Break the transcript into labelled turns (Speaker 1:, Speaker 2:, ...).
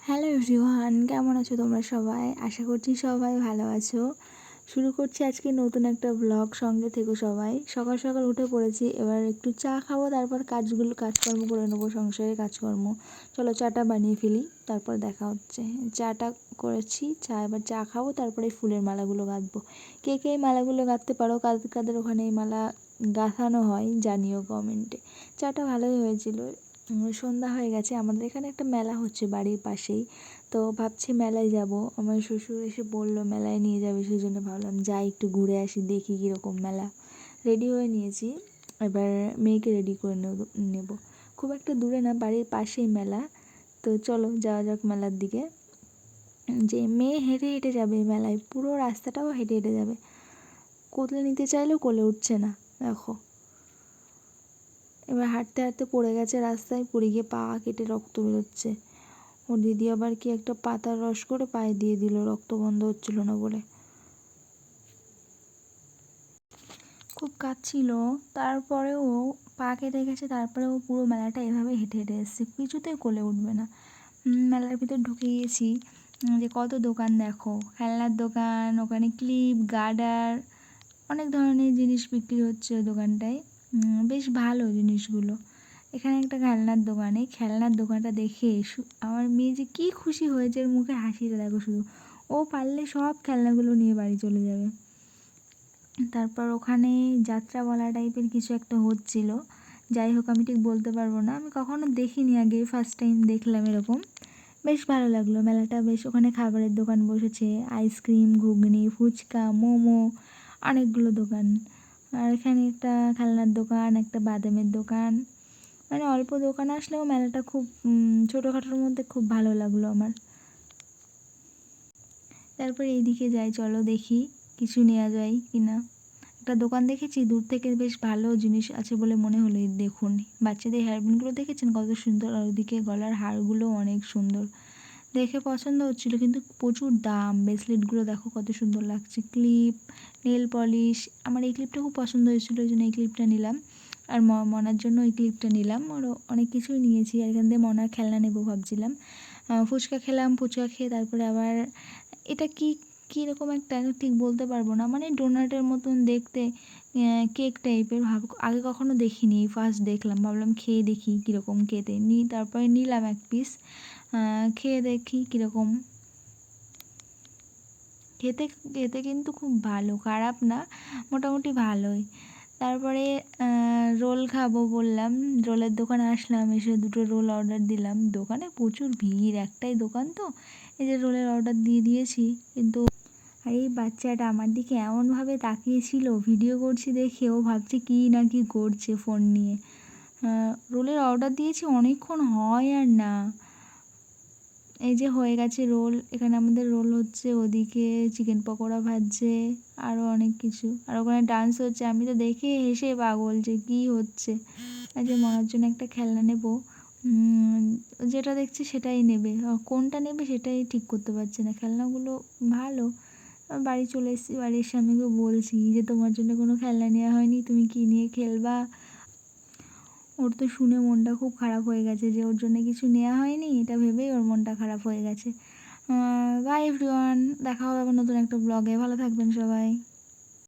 Speaker 1: Hello everyone, কেমন আছো তোমরা সবাই? আশা করছি সবাই ভালো আছো। শুরু করছি আজকে নতুন একটা ব্লগ। সঙ্গে থেকো সবাই। সকাল সকাল উঠে পড়েছি, এবার একটু চা খাবো, তারপর কাজকর্ম করে নেবো, সংসারের কাজকর্ম। চলো চাটা বানিয়ে ফেলি, তারপর দেখা হচ্ছে। চাটা করেছি, এবার চা খাবো, তারপরে ফুলের মালাগুলো গাঁথবো। কে কে এই মালাগুলো গাঁথতে পারো, কাদের কাদের ওখানে এই মালা গাঁথানো হয় জানিও কমেন্টে। চাটা ভালোই হয়েছিল। সন্ধ্যা হয়ে গেছে, আমাদের এখানে একটা মেলা হচ্ছে বাড়ির পাশেই, তো ভাবছি মেলায় যাব। আমার শ্বশুর এসে বললো মেলায় নিয়ে যাবে, সেই জন্য ভাবলাম যাই একটু ঘুরে আসি, দেখি কীরকম মেলা। রেডি হয়ে নিয়েছি, এবার মেয়েকে রেডি করে নেব। খুব একটা দূরে না, বাড়ির পাশেই মেলা, তো চলো যাওয়া যাক মেলার দিকে। যে মেয়ে হেঁটে হেঁটে যাবে মেলায়, পুরো রাস্তাটাও হেঁটে হেঁটে যাবে, কোলে নিতে চাইলেও কোলে উঠছে না, দেখো। এবার হাঁটতে হাঁটতে পড়ে গেছে রাস্তায়, পড়ে গিয়ে পা কেটে রক্ত বেরোচ্ছে। ওর দিদি আবার কি একটা পাতার রস করে পায়ে দিয়ে দিল, রক্ত বন্ধ হচ্ছিল না বলে। খুব কাঁদছিল, তারপরেও পা কেটে গেছে, তারপরেও পুরো মেলাটা এভাবে হেঁটে হেঁটে এসেছে, কিছুতেই কোলে উঠবে না। মেলার ভিতর ঢুকে গিয়েছি, যে কত দোকান দেখো, খেলনার দোকান, ওখানে ক্লিপ, গার্ডার, অনেক ধরনের জিনিস বিক্রি হচ্ছে ওই দোকানটায়। বেশ ভালো জিনিসগুলো। এখানে একটা খেলনার দোকান, এই খেলনার দোকানটা দেখে আমার মেয়ে যে কী খুশি হয়েছে, ওর মুখে হাসিটা দেখো শুধু। ও পারলে সব খেলনাগুলো নিয়ে বাড়ি চলে যাবে। তারপর ওখানে যাত্রাপালা টাইপের কিছু একটা হচ্ছিল, যাই হোক আমি ঠিক বলতে পারবো না, আমি কখনো দেখিনি আগে, ফার্স্ট টাইম দেখলাম এরকম। বেশ ভালো লাগলো মেলাটা, বেশ। ওখানে খাবারের দোকান বসেছে, আইসক্রিম, ঘুগনি, ফুচকা, মোমো, অনেকগুলো দোকান। আর এখানে একটা খেলনার দোকান, একটা বাদামের দোকান, মানে অল্প দোকান আসলেও মেলাটা খুব ছোটোখাটোর মধ্যে খুব ভালো লাগলো আমার। তারপর এইদিকে যাই, চলো দেখি কিছু নেওয়া যায় কি না। একটা দোকান দেখেছি দূর থেকে, বেশ ভালো জিনিস আছে বলে মনে হলো। দেখুন বাচ্চাদের হেয়ারব্যান্ডগুলো দেখেছেন কত সুন্দর, আর ওদিকে গলার হারগুলো অনেক সুন্দর, দেখে পছন্দ হচ্ছিল, কিন্তু প্রচুর দাম। ব্রেসলেটগুলো দেখো কত সুন্দর লাগছে, ক্লিপ, নেল পলিশ। আমার এই ক্লিপটা খুব পছন্দ হয়েছিল, ওই জন্য এই ক্লিপটা নিলাম। আর মনার জন্য ওই ক্লিপটা নিলাম। আরও অনেক কিছুই নিয়েছি, আর এখান দিয়ে মনার খেলনা নেবো ভাবছিলাম। ফুচকা খেলাম, ফুচকা খেয়ে তারপরে আবার এটা কীরকম একটা ঠিক বলতে পারবো না, মানে ডোনাটের মতন দেখতে, কেক টাইপের। আগে কখনো দেখিনি, এই ফার্স্ট দেখলাম, ভাবলাম খেয়ে দেখি কীরকম খেতে। তারপরে নিলাম এক পিস, খেয়ে দেখি কীরকম খেতে। খেতে কিন্তু খুব ভালো, খারাপ না, মোটামুটি ভালোই। তারপরে রোল খাবো বললাম, রোলের দোকানে আসলাম, এসে দুটো রোল অর্ডার দিলাম। দোকানে প্রচুর ভিড়, একটাই দোকান তো, এই যে রোলের অর্ডার দিয়ে দিয়েছি। কিন্তু আর এই বাচ্চাটা আমার দিকে এমনভাবে তাকিয়েছিল, ভিডিও করছি দেখে ও ভাবছে কী না কি করছে ফোন নিয়ে। রোলের অর্ডার দিয়েছি, অনেকক্ষণ হয় আর না। এই যে হয়ে গেছে রোল, এখানে আমাদের রোল হচ্ছে, ওদিকে চিকেন পকোড়া ভাজছে, আরও অনেক কিছু। আর ওখানে ডান্স হচ্ছে, আমি তো দেখে হেসে পাগল যে কী হচ্ছে। আর যে মনার জন্য একটা খেলনা নেব, যেটা দেখছি সেটাই নেবে, কোনটা নেবে সেটাই ঠিক করতে পারছে না। খেলনাগুলো ভালো। বাড়ি চলে এসেছি, বাড়ির স্বামীকে বলছি যে তোমার জন্য কোনো খেলনা নেওয়া হয়নি, তুমি কী নিয়ে খেলবা। ওর তো শুনে মনটা খুব খারাপ হয়ে গেছে, যে ওর জন্য কিছু নেওয়া হয়নি, এটা ভেবেই ওর মনটা খারাপ হয়ে গেছে। বাই এভরিওয়ান, দেখা হবে আবার নতুন একটা ব্লগে, ভালো থাকবেন সবাই।